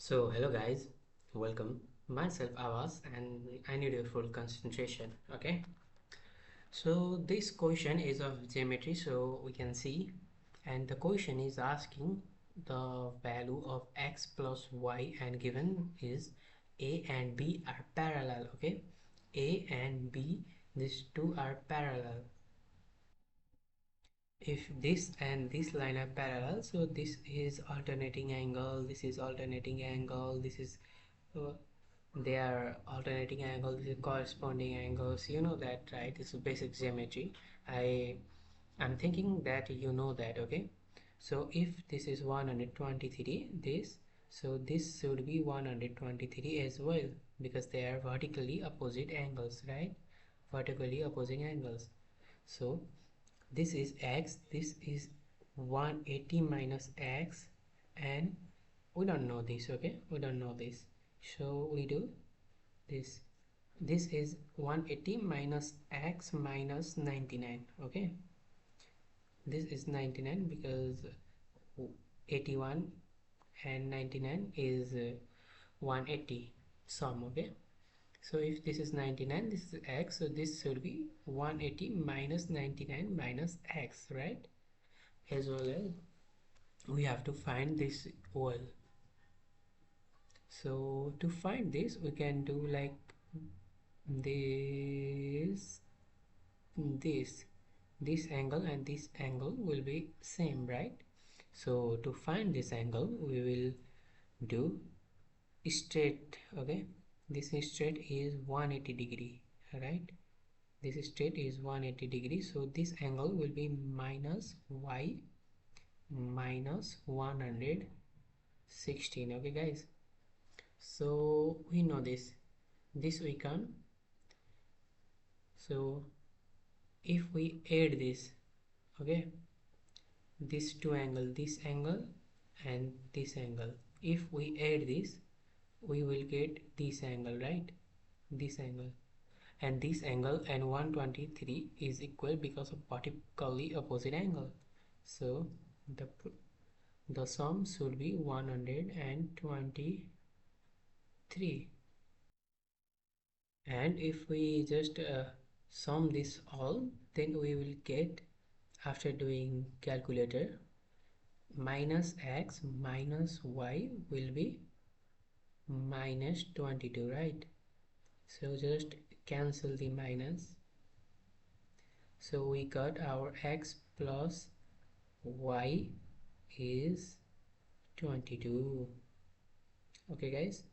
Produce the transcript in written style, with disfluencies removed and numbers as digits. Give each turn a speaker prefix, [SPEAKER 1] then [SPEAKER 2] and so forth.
[SPEAKER 1] So hello guys, welcome. Myself Avas and I need your full concentration. Okay. So this question is of geometry, so we can see, and the question is asking the value of x plus y, and given is a and b are parallel. Okay, a and b, these two are parallel. If this and this line are parallel, so this is alternating angle, this is alternating angle, this is uh, they are alternating angles, this is corresponding angles. You know that, right? This is basic geometry. I'm thinking that you know that. Okay, so if this is 123, this, so this should be 123 as well, because they are vertically opposite angles, right? Vertically opposing angles. So this is x, this is 180 minus x, and we don't know this. Okay, we don't know this, so we do this. This is 180 minus x minus 99. Okay, this is 99 because 81 and 99 is 180 sum. Okay, so if this is 99, this is x, so this should be 180 minus 99 minus x, right? As well as we have to find this OL. So to find this, we can do like this, this this angle and this angle will be same, right? So to find this angle, we will do straight. Okay, this straight is 180 degree, right? This straight is 180 degree, so this angle will be minus y minus 116. Okay guys, so we know this we can. So if we add this, okay, this two angle, this angle and this angle, if we add this, we will get this angle, right? This angle and this angle, and 123 is equal because of vertically opposite angle. So the sum should be 123. And if we just sum this all, then we will get, after doing calculator, minus x minus y will be minus 22, right? So just cancel the minus, so we got our x plus y is 22. Okay guys,